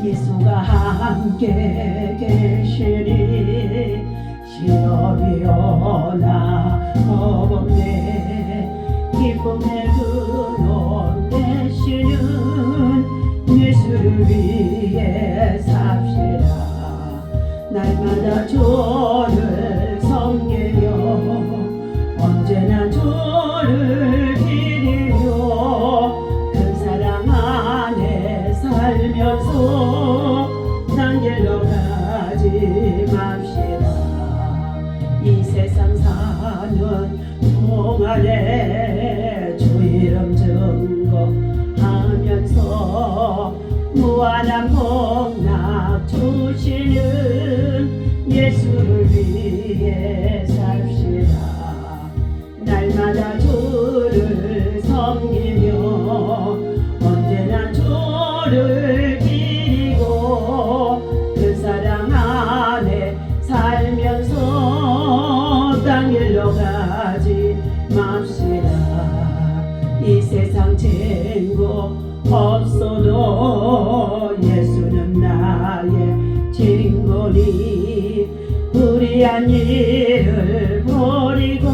예수가 함께 계시니 시험이 오나 겁없네. 기쁨의 근원 되시는 예수를 위해 삽시다. 날마다 주를 섬기며 언제나 주를 기리며 그 사랑 안에 살면서 딴 길로 가지 맙시다. 이 세상 사는 동안에 주 이름 증거하면서 무한한 복락 주시는 예수를 위해 삽시다. 날마다 주를 섬기며 언제나 주를 기리고 그 사랑 안에 살면서 딴 길로 가지 맙시다. 이 세상 친구 없어도 예수는 나의 친구니 불의한 일을 버리고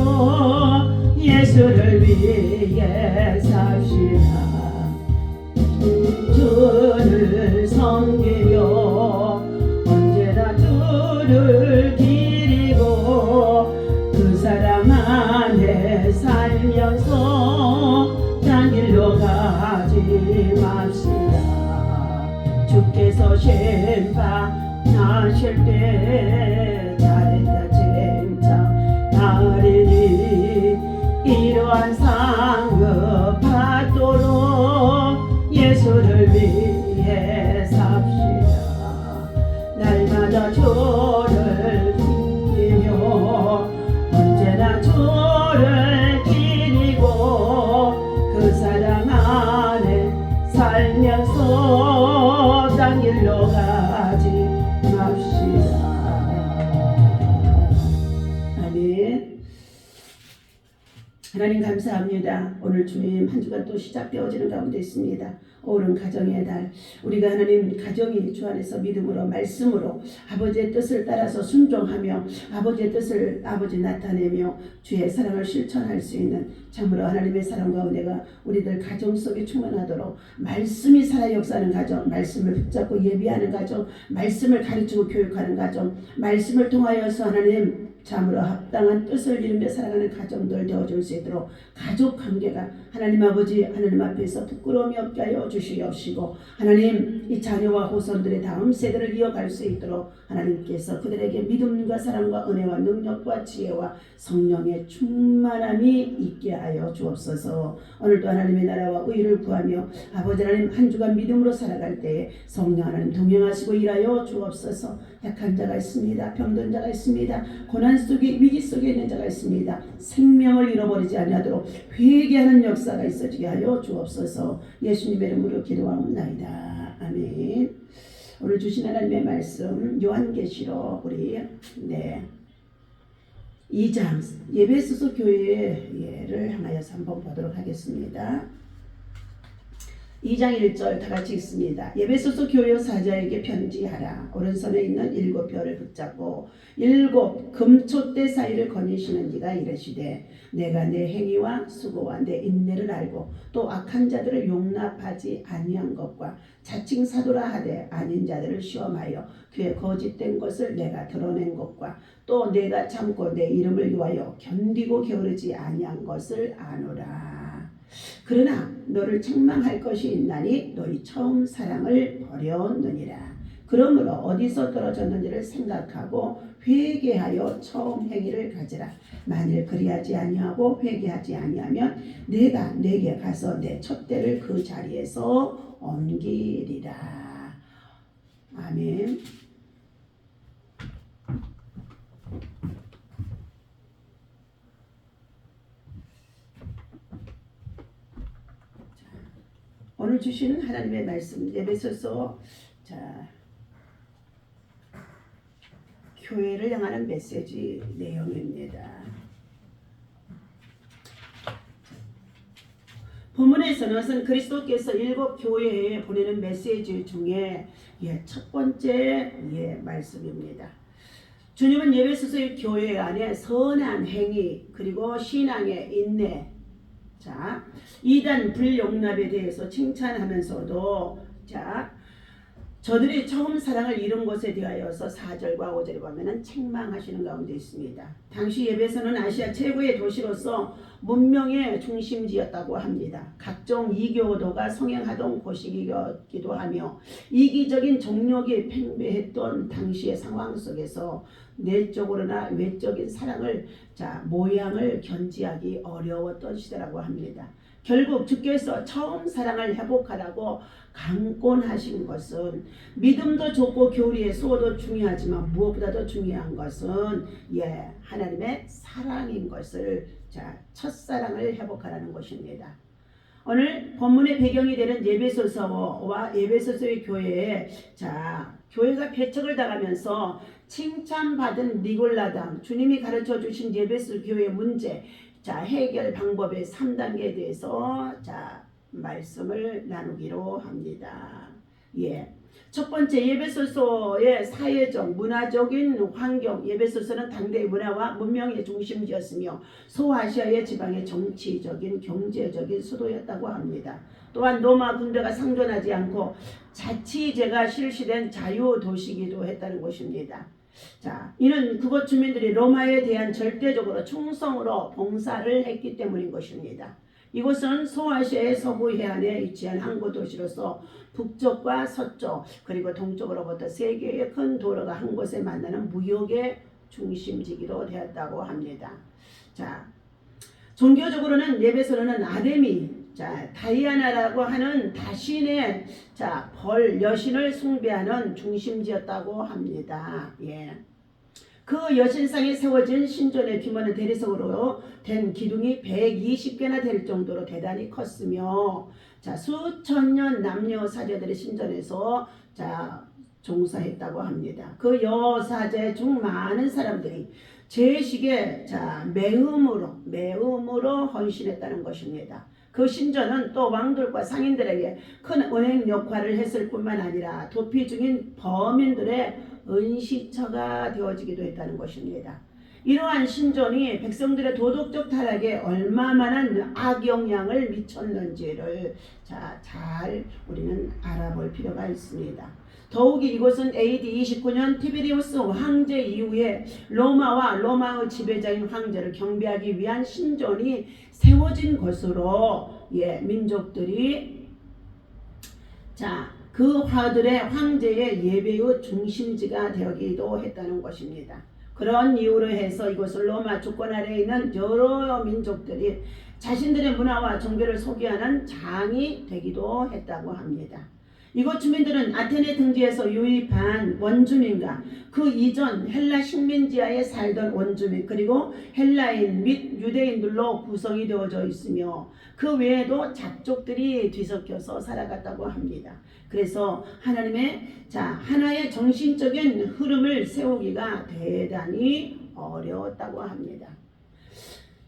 예수를 위해 삽시다. 주를 섬기며 언제나 주를 기리고 그 사랑 안에 살면서 딴 길로 가지 맙시다. 주께서 심판하실 때 잘했다 칭찬하리니 이러한 상급 받도록 예수를 위해 삽시다. 날마다 주를 섬기며 언제나 주를 기리고 그 사랑 안에 살면서 딴 길로 가지 맙시다. 아멘. 하나님 감사합니다. 오늘 주님 한 주간 또 시작되어지는 가운데 있습니다. 오늘은 가정의 달. 우리가 하나님 가정이 주 안에서 믿음으로 말씀으로 아버지의 뜻을 따라서 순종하며 아버지의 뜻을 아버지 나타내며 주의 사랑을 실천할 수 있는 참으로 하나님의 사랑과 은혜가 우리들 가정 속에 충만하도록 말씀이 살아 역사하는 가정, 말씀을 붙잡고 예비하는 가정, 말씀을 가르치고 교육하는 가정, 말씀을 통하여서 하나님 참으로 합당한 뜻을 이루며 살아가는 가정들 되어줄 수 있도록 가족 관계가 하나님 아버지 하나님 앞에서 부끄러움이 없게 하여 주시옵시고 하나님 이 자녀와 후손들의 다음 세대를 이어갈 수 있도록 하나님께서 그들에게 믿음과 사랑과 은혜와 능력과 지혜와 성령의 충만함이 있게 하여 주옵소서. 오늘도 하나님의 나라와 의를 구하며 아버지 하나님 한 주간 믿음으로 살아갈 때에 성령 하나님 동행하시고 일하여 주옵소서. 약한 자가 있습니다. 병든 자가 있습니다. 고난 속에 위기 속에 있는 자가 있습니다. 생명을 잃어버리지 아니하도록 회개하는 역사가 있어지게 하여 주옵소서. 예수님의 이름으로 기도하옵나이다. 아멘. 오늘 주신 하나님의 말씀 요한계시록 우리 2장 에베소서 교회를 향하여서 한번 보도록 하겠습니다. 2장 1절 다같이 읽습니다. 에베소서 교회 사자에게 편지하라. 오른손에 있는 7별을 붙잡고 7 금촛대 사이를 거니시는 이가 이르시되 내가 내 행위와 수고와 내 인내를 알고 또 악한 자들을 용납하지 아니한 것과 자칭 사도라 하되 아닌 자들을 시험하여 그의 거짓된 것을 내가 드러낸 것과 또 내가 참고 내 이름을 위하여 견디고 게으르지 아니한 것을 아노라. 그러나 너를 책망할 것이 있나니 너희 처음 사랑을 버렸느니라. 그러므로 어디서 떨어졌는지를 생각하고 회개하여 처음 행위를 가지라. 만일 그리하지 아니하고 회개하지 아니하면 내가 내게 가서 내 촛대를 그 자리에서 옮기리라. 아멘. 오늘 주시는 하나님의 말씀 에베소서 교회를 향하는 메시지 내용입니다. 본문에서는 그리스도께서 7교회에 보내는 메시지 중에 첫 번째 말씀입니다. 주님은 에베소서의 교회 안에 선한 행위 그리고 신앙의 인내, 자 이단 불용납에 대해서 칭찬하면서도 저들이 처음 사랑을 잃은 것에 대하여서 4절과 5절에 보면 책망하시는 가운데 있습니다. 당시 에베소는 아시아 최고의 도시로서 문명의 중심지였다고 합니다. 각종 이교도가 성행하던 곳이기도 하며 이기적인 정욕이 팽배했던 당시의 상황 속에서 내적으로나 외적인 사랑을 모양을 견지하기 어려웠던 시대라고 합니다. 결국 주께서 처음 사랑을 회복하라고 강권하신 것은 믿음도 좋고 교리의 수호도 중요하지만 무엇보다도 중요한 것은 하나님의 사랑인 것을 첫사랑을 회복하라는 것입니다. 오늘 본문의 배경이 되는 에베소서와 에베소서의 교회에 교회가 배척을 당하면서 칭찬받은 니골라당 주님이 가르쳐 주신 에베소 교회의 문제 해결 방법의 3단계에 대해서 말씀을 나누기로 합니다. 첫 번째 에베소서의 사회적 문화적인 환경. 에베소서는 당대의 문화와 문명의 중심지였으며 소아시아의 지방의 정치적인 경제적인 수도였다고 합니다. 또한 로마 군대가 상존하지 않고 자치제가 실시된 자유도시기도 했다는 것입니다. 이는 그곳 주민들이 로마에 대한 절대적으로 충성으로 봉사를 했기 때문인 것입니다. 이곳은 소아시아의 서부 해안에 위치한 항구 도시로서 북쪽과 서쪽 그리고 동쪽으로부터 세 개의 큰 도로가 한 곳에 만나는 무역의 중심지기로 되었다고 합니다. 종교적으로는 에베소는 아데미 다이아나라고 하는 다신의 벌 여신을 숭배하는 중심지였다고 합니다. 그 여신상에 세워진 신전의 규모는 대리석으로 된 기둥이 120개나 될 정도로 대단히 컸으며 수천 년 남녀 사제들의 신전에서 종사했다고 합니다. 그 여사제 중 많은 사람들이 제식에 매음으로 헌신했다는 것입니다. 그 신전은 또 왕들과 상인들에게 큰 은행 역할을 했을 뿐만 아니라 도피 중인 범인들의 은시처가 되어지기도 했다는 것입니다. 이러한 신전이 백성들의 도덕적 타락에 얼마만한 악영향을 미쳤는지를 잘 우리는 알아볼 필요가 있습니다. 더욱이 이곳은 AD 29년 티베리우스 황제 이후에 로마와 로마의 지배자인 황제를 경배하기 위한 신전이 세워진 것으로 민족들이 그 화들의 황제의 예배의 중심지가 되기도 했다는 것입니다. 그런 이유로 해서 이곳을 로마 주권 아래에 있는 여러 민족들이 자신들의 문화와 종교를 소개하는 장이 되기도 했다고 합니다. 이곳 주민들은 아테네 등지에서 유입한 원주민과 그 이전 헬라 식민지하에 살던 원주민 그리고 헬라인 및 유대인들로 구성이 되어져 있으며 그 외에도 잡족들이 뒤섞여서 살아갔다고 합니다. 그래서 하나님의 하나의 정신적인 흐름을 세우기가 대단히 어려웠다고 합니다.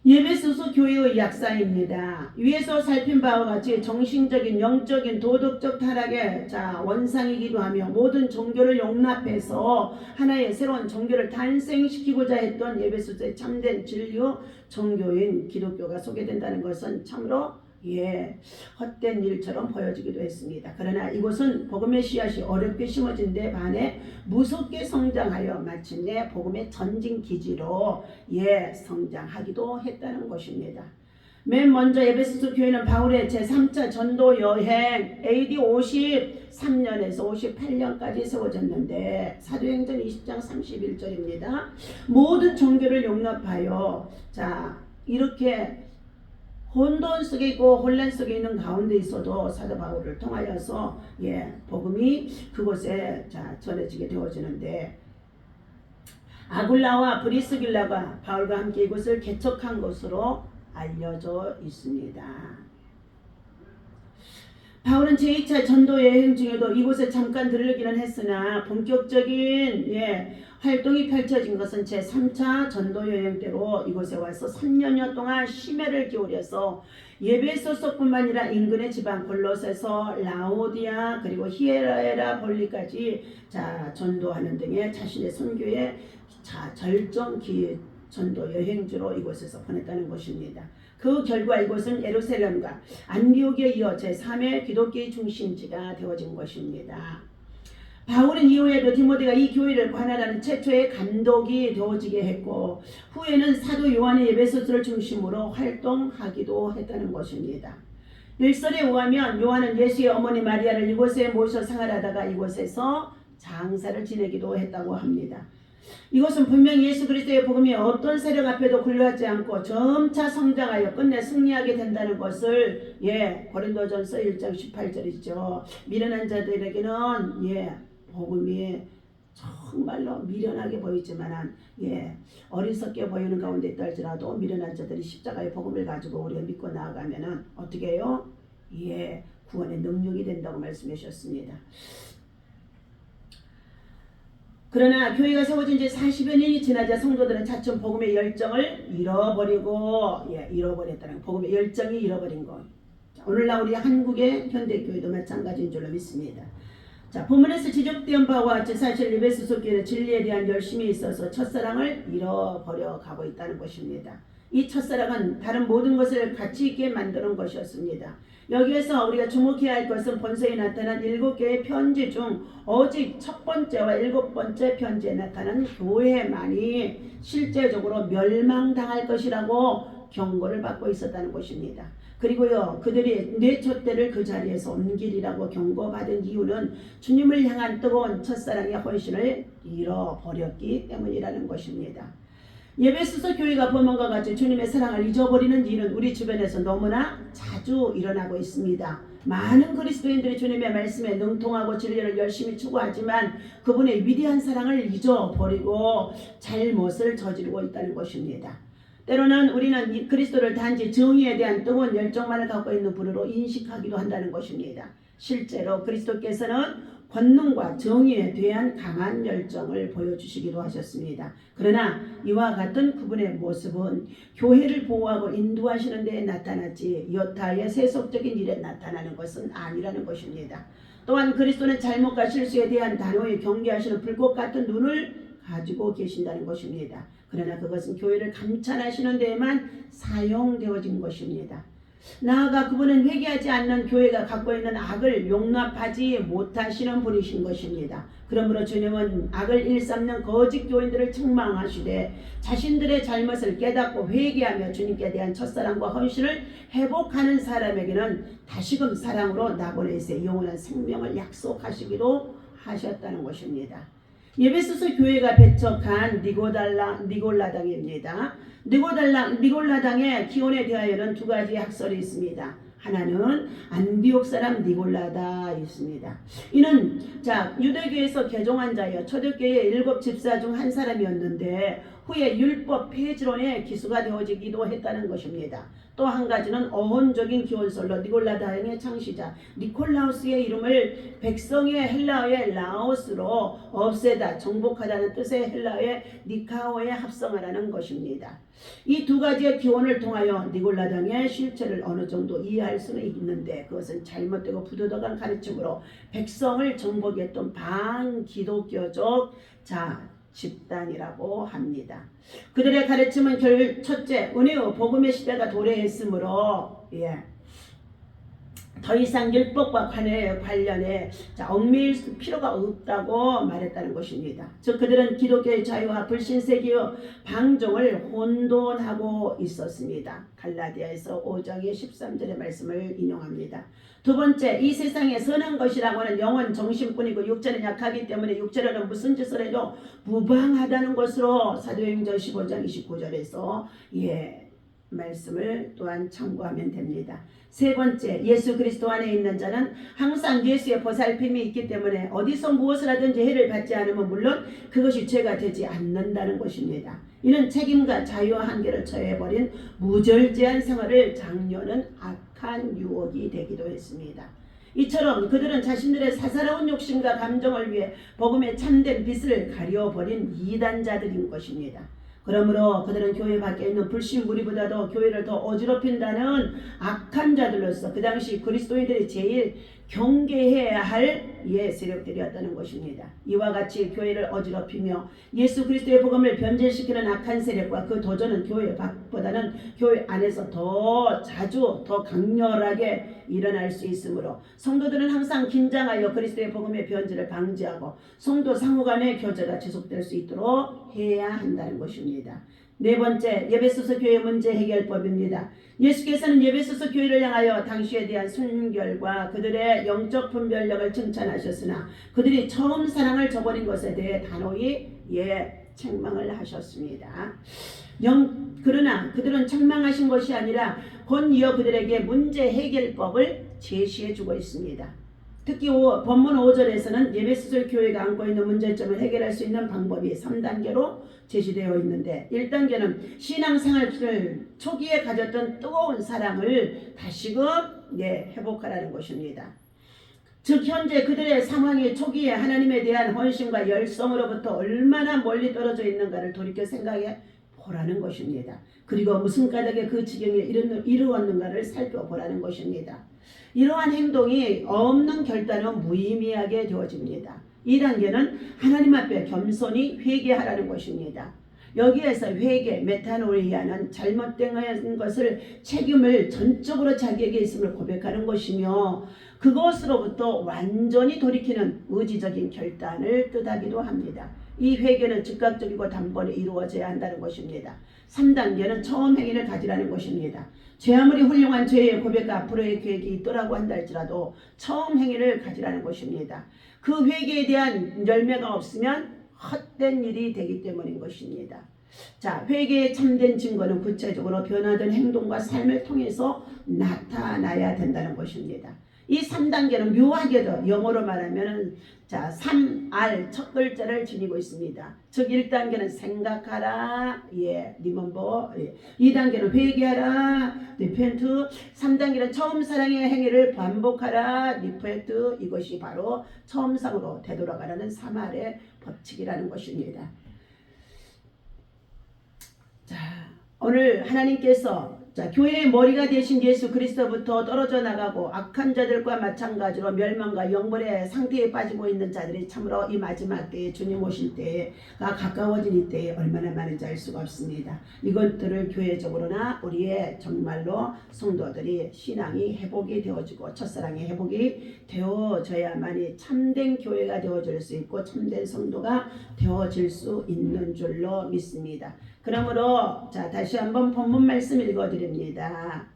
에베소서 교회의 약사입니다. 위에서 살핀 바와 같이 정신적인, 영적인, 도덕적 타락의 원상이기도 하며 모든 종교를 용납해서 하나의 새로운 종교를 탄생시키고자 했던 에베소서의 참된 진리의 종교인 기독교가 소개된다는 것은 참으로 헛된 일처럼 보여지기도 했습니다. 그러나 이곳은 복음의 씨앗이 어렵게 심어진 데 반해 무섭게 성장하여 마침내 복음의 전진 기지로 성장하기도 했다는 것입니다. 맨 먼저 에베소서 교회는 바울의 제3차 전도 여행 AD 53년에서 58년까지 세워졌는데 사도행전 20장 31절입니다. 모든 종교를 용납하여 이렇게 혼돈 속에 있고 혼란 속에 있는 가운데 있어도 사도 바울을 통하여서 복음이 그곳에 전해지게 되어지는데 아굴라와 브리스길라가 바울과 함께 이곳을 개척한 것으로 알려져 있습니다. 바울은 제2차 전도 여행 중에도 이곳에 잠깐 들르기는 했으나 본격적인 활동이 펼쳐진 것은 제3차 전도 여행 때로 이곳에 와서 3년여 동안 심혈을 기울여서 예배소서뿐만 아니라 인근의 지방 골로새서, 라오디아 그리고 히에라폴리까지 전도하는 등의 자신의 선교의 절정 전도 여행주로 이곳에서 보냈다는 것입니다. 그 결과 이곳은 예루살렘과 안디옥에 이어 제3의 기독교의 중심지가 되어진 것입니다. 바울은 이후에도 디모데가 이 교회를 관할하는 최초의 감독이 되어지게 했고 후에는 사도 요한의 예배소서를 중심으로 활동하기도 했다는 것입니다. 일설에 의하면 요한은 예수의 어머니 마리아를 이곳에 모셔 생활하다가 이곳에서 장사를 지내기도 했다고 합니다. 이것은 분명히 예수 그리스도의 복음이 어떤 세력 앞에도 굴러가지 않고 점차 성장하여 끝내 승리하게 된다는 것을 고린도전서 1장 18절이죠. 미련한 자들에게는 복음이 정말로 미련하게 보이지만 어리석게 보이는 가운데 있다 할지라도 미련한 자들이 십자가의 복음을 가지고 우리가 믿고 나아가면은 어떻게 해요? 구원의 능력이 된다고 말씀해 주셨습니다. 그러나 교회가 세워진 지 40여 년이 지나자 성도들은 차츰 복음의 열정을 잃어버렸다는 복음의 열정이 잃어버린 것. 오늘날 우리 한국의 현대교회도 마찬가지인 줄로 믿습니다. 본문에서 지적된 바와 같이 사실 예배소서 교회는 진리에 대한 열심이 있어서 첫사랑을 잃어버려 가고 있다는 것입니다. 이 첫사랑은 다른 모든 것을 가치 있게 만드는 것이었습니다. 여기에서 우리가 주목해야 할 것은 본서에 나타난 7개의 편지 중 오직 첫 번째와 7번째 편지에 나타난 교회만이 실제적으로 멸망당할 것이라고 경고를 받고 있었다는 것입니다. 그리고요, 그들이 뇌촛대를 그 자리에서 옮기리라고 경고받은 이유는 주님을 향한 뜨거운 첫사랑의 헌신을 잃어버렸기 때문이라는 것입니다. 예배소서 교회가 본문과 같이 주님의 사랑을 잊어버리는 일은 우리 주변에서 너무나 자주 일어나고 있습니다. 많은 그리스도인들이 주님의 말씀에 능통하고 진리를 열심히 추구하지만 그분의 위대한 사랑을 잊어버리고 잘못을 저지르고 있다는 것입니다. 때로는 우리는 그리스도를 단지 정의에 대한 뜨거운 열정만을 갖고 있는 분으로 인식하기도 한다는 것입니다. 실제로 그리스도께서는 권능과 정의에 대한 강한 열정을 보여주시기도 하셨습니다. 그러나 이와 같은 그분의 모습은 교회를 보호하고 인도하시는 데에 나타나지 여타의 세속적인 일에 나타나는 것은 아니라는 것입니다. 또한 그리스도는 잘못과 실수에 대한 단호히 경계하시는 불꽃 같은 눈을 가지고 계신다는 것입니다. 그러나 그것은 교회를 감찰하시는 데에만 사용되어진 것입니다. 나아가 그분은 회개하지 않는 교회가 갖고 있는 악을 용납하지 못하시는 분이신 것입니다. 그러므로 주님은 악을 일삼는 거짓 교인들을 책망하시되 자신들의 잘못을 깨닫고 회개하며 주님께 대한 첫사랑과 헌신을 회복하는 사람에게는 다시금 사랑으로 나보내세 영원한 생명을 약속하시기도 하셨다는 것입니다. 예배소서 교회가 배척한 니골라당입니다. 니골라당의 기원에 대하여는 두 가지 학설이 있습니다. 하나는 안디옥 사람 니골라다 있습니다. 이는 유대교에서 개종한 자여 초대교회의 7 집사 중 한 사람이었는데 후에 율법 폐지론의 기수가 되어지기도 했다는 것입니다. 또 한 가지는 어원적인 기원설로 니골라다행의 창시자 니콜라우스의 이름을 백성의 헬라어의 라오스로 없애다 정복하다는 뜻의 헬라어의 니카오에 합성하라는 것입니다. 이 두 가지의 기원을 통하여 니골라당의 실체를 어느 정도 이해할 수는 있는데 그것은 잘못되고 부도덕한 가르침으로 백성을 정복했던 반기독교적 집단이라고 합니다. 그들의 가르침은 첫째, 은혜의 복음의 시대가 도래했으므로 더 이상 율법과 관련해 얽매일 필요가 없다고 말했다는 것입니다. 즉 그들은 기독교의 자유와 불신세계의 방종을 혼돈하고 있었습니다. 갈라디아에서 5장의 13절의 말씀을 인용합니다. 두 번째, 이 세상에 선한 것이라고 하는 영혼 정신뿐이고 육체는 약하기 때문에 육체로는 무슨 짓을 해도 무방하다는 것으로 사도행전 15장 29절에서 말씀을 또한 참고하면 됩니다. 세 번째, 예수 그리스도 안에 있는 자는 항상 예수의 보살핌이 있기 때문에 어디서 무엇을 하든지 해를 받지 않으면 물론 그것이 죄가 되지 않는다는 것입니다. 이는 책임과 자유와 한계를 처해버린 무절제한 생활을 장려는 악한 유혹이 되기도 했습니다. 이처럼 그들은 자신들의 사사로운 욕심과 감정을 위해 복음의 참된 빛을 가려버린 이단자들인 것입니다. 그러므로 그들은 교회 밖에 있는 불신 무리보다도 교회를 더 어지럽힌다는 악한 자들로서 그 당시 그리스도인들이 제일 경계해야 할 세력들이었다는 것입니다. 이와 같이 교회를 어지럽히며 예수 그리스도의 복음을 변질시키는 악한 세력과 그 도전은 교회 밖보다는 교회 안에서 더 자주 더 강렬하게 일어날 수 있으므로 성도들은 항상 긴장하여 그리스도의 복음의 변질을 방지하고 성도 상호간의 교제가 지속될 수 있도록 해야 한다는 것입니다. 네 번째, 에베소서 교회 문제 해결법입니다. 예수께서는 에베소서 교회를 향하여 당시에 대한 순결과 그들의 영적 분별력을 칭찬하셨으나 그들이 처음 사랑을 저버린 것에 대해 단호히 책망을 하셨습니다. 그러나 그들은 책망하신 것이 아니라 곧이어 그들에게 문제 해결법을 제시해주고 있습니다. 특히 본문 5절에서는 에베소서 교회가 안고 있는 문제점을 해결할 수 있는 방법이 3단계로 제시되어 있는데 1단계는 신앙생활을 초기에 가졌던 뜨거운 사랑을 다시금 회복하라는 것입니다. 즉 현재 그들의 상황이 초기에 하나님에 대한 헌신과 열성으로부터 얼마나 멀리 떨어져 있는가를 돌이켜 생각해 보라는 것입니다. 그리고 무슨 까닭에 그 지경에 이르렀는가를 살펴보라는 것입니다. 이러한 행동이 없는 결단은 무의미하게 되어집니다. 2단계는 하나님 앞에 겸손히 회개하라는 것입니다. 여기에서 회개, 메타노이아는 잘못된 것을 책임을 전적으로 자기에게 있음을 고백하는 것이며 그것으로부터 완전히 돌이키는 의지적인 결단을 뜻하기도 합니다. 이 회개는 즉각적이고 단번에 이루어져야 한다는 것입니다. 3단계는 처음 행위를 가지라는 것입니다. 죄 아무리 훌륭한 죄의 고백과 앞으로의 계획이 있더라고 한다 할지라도 처음 행위를 가지라는 것입니다. 그 회개에 대한 열매가 없으면 헛된 일이 되기 때문인 것입니다. 자, 회개의 참된 증거는 구체적으로 변화된 행동과 삶을 통해서 나타나야 된다는 것입니다. 이 3단계는 묘하게도 영어로 말하면 3R 첫 글자를 지니고 있습니다. 즉 1단계는 생각하라, remember, 2단계는 회개하라, repent, 3단계는 처음 사랑의 행위를 반복하라, repeat. 이것이 바로 처음상으로 되돌아가라는 3R의 법칙이라는 것입니다. 자, 오늘 하나님께서 교회의 머리가 되신 예수 그리스도부터 떨어져 나가고 악한 자들과 마찬가지로 멸망과 영벌의 상태에 빠지고 있는 자들이 참으로 이 마지막 때에 주님 오실 때가 가까워진 이때에 얼마나 많은지 알 수가 없습니다. 이것들을 교회적으로나 우리의 정말로 성도들이 신앙이 회복이 되어지고 첫사랑의 회복이 되어져야만이 참된 교회가 되어질 수 있고 참된 성도가 되어질 수 있는 줄로 믿습니다. 그러므로 다시 한번 본문 말씀 읽어드립니다.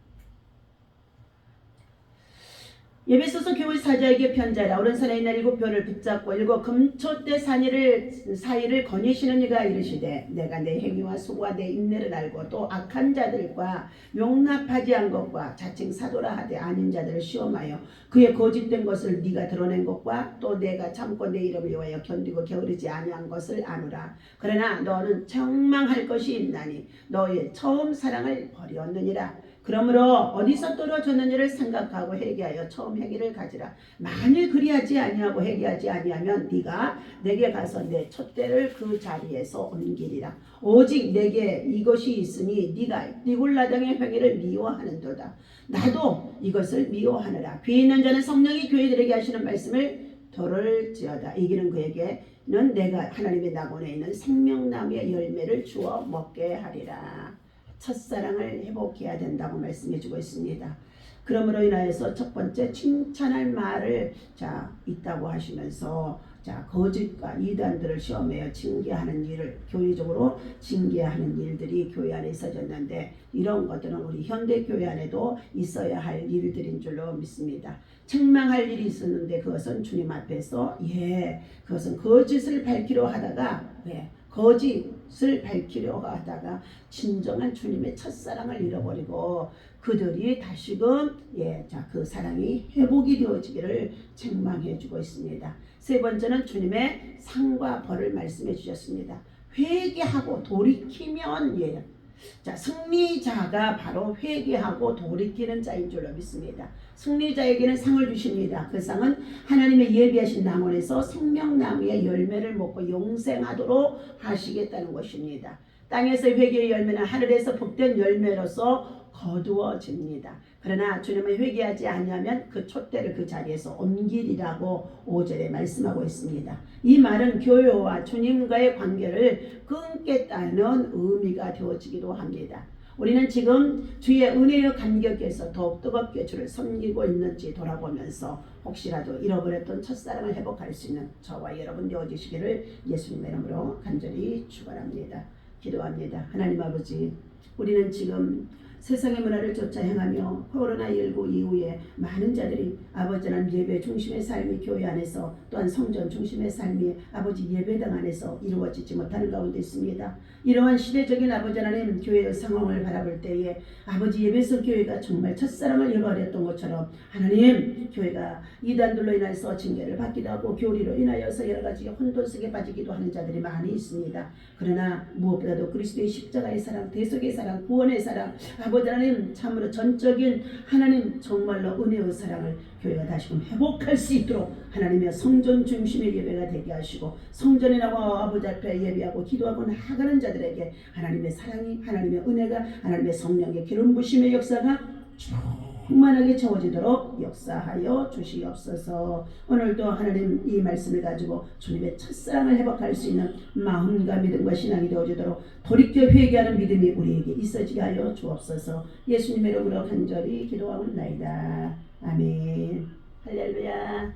에베소서 교회 사자에게 편지하라. 오른손에 있는 7표를 붙잡고 7 금초대 사이를 거니시는 이가 이르시되 내가 내 행위와 수고와 내 인내를 알고 또 악한 자들과 용납하지 않은 것과 자칭 사도라 하되 아닌 자들을 시험하여 그의 거짓된 것을 네가 드러낸 것과 또 내가 참고 내 이름을 위하여 견디고 게으르지 아니한 것을 아노라. 그러나 너는 책망할 것이 있나니 너의 처음 사랑을 버렸느니라. 그러므로 어디서 떨어졌는지를 생각하고 회개하여 처음 행위를 가지라. 만일 그리하지 아니하고 회개하지 아니하면 네가 내게 가서 내 촛대를 그 자리에서 옮기리라. 오직 내게 이것이 있으니 네가 니골라당의 행위를 미워하는도다. 나도 이것을 미워하느라. 귀 있는 자는 성령이 교회들에게 하시는 말씀을 들을지어다. 이기는 그에게는 내가 하나님의 낙원에 있는 생명나무의 열매를 주어 먹게 하리라. 첫사랑을 회복해야 된다고 말씀해주고 있습니다. 그러므로 인하여서 첫 번째 칭찬할 말을 있다고 하시면서 거짓과 이단들을 시험하여 징계하는 일을 교리적으로 징계하는 일들이 교회 안에 있어졌는데 이런 것들은 우리 현대 교회 안에도 있어야 할 일들인 줄로 믿습니다. 책망할 일이 있었는데 그것은 주님 앞에서 그것은 거짓을 밝히려 하다가 거짓을 밝히려 하다가 진정한 주님의 첫사랑을 잃어버리고 그들이 다시금 그 사랑이 회복이 되어지기를 책망해 주고 있습니다. 세 번째는 주님의 상과 벌을 말씀해 주셨습니다. 회개하고 돌이키면 자, 승리자가 바로 회개하고 돌이키는 자인 줄로 믿습니다. 승리자에게는 상을 주십니다. 그 상은 하나님의 예비하신 나무에서 생명나무의 열매를 먹고 영생하도록 하시겠다는 것입니다. 땅에서 회개의 열매는 하늘에서 복된 열매로서 거두어집니다. 그러나 주님을 회개하지 아니하면 그 촛대를 그 자리에서 옮기리라고 5절에 말씀하고 있습니다. 이 말은 교회와 주님과의 관계를 끊겠다는 의미가 되어지기도 합니다. 우리는 지금 주의 은혜의 감격에서 더욱 뜨겁게 주를 섬기고 있는지 돌아보면서 혹시라도 잃어버렸던 첫사랑을 회복할 수 있는 저와 여러분 되어주시기를 예수님의 이름으로 간절히 축원합니다. 기도합니다. 하나님 아버지, 우리는 지금 세상의 문화를 쫓아 행하며 코로나19 이후에 많은 자들이 아버지 하나님 예배 중심의 삶이 교회 안에서 또한 성전 중심의 삶이 아버지 예배당 안에서 이루어지지 못하는 가운데 있습니다. 이러한 시대적인 아버지 하나님 교회의 상황을 바라볼 때에 아버지 예배석 교회가 정말 첫사랑을 잃어버렸던 것처럼 하나님 교회가 이단들로 인해서 징계를 받기도 하고 교리로 인하여서 여러 가지 혼돈 속에 빠지기도 하는 자들이 많이 있습니다. 그러나 무엇보다도 그리스도의 십자가의 사랑, 대속의 사랑, 구원의 사랑, 아버지 하나님 참으로 전적인 하나님 정말로 은혜의 사랑을 교회가 다시금 회복할 수 있도록 하나님의 성전 중심의 예배가 되게 하시고 성전에 나와 아버지 앞에 예배하고 기도하고 나아가는 자들에게 하나님의 사랑이, 하나님의 은혜가, 하나님의 성령의 기름 부심의 역사가 충만하게 채워지도록 역사하여 주시옵소서. 오늘도 하나님 이 말씀을 가지고 주님의 첫사랑을 회복할 수 있는 마음과 믿음과 신앙이 되어지도록 돌이켜 회개하는 믿음이 우리에게 있어지게 하여 주옵소서. 예수님의 이름으로 간절히 기도하옵나이다. 아멘. 할렐루야.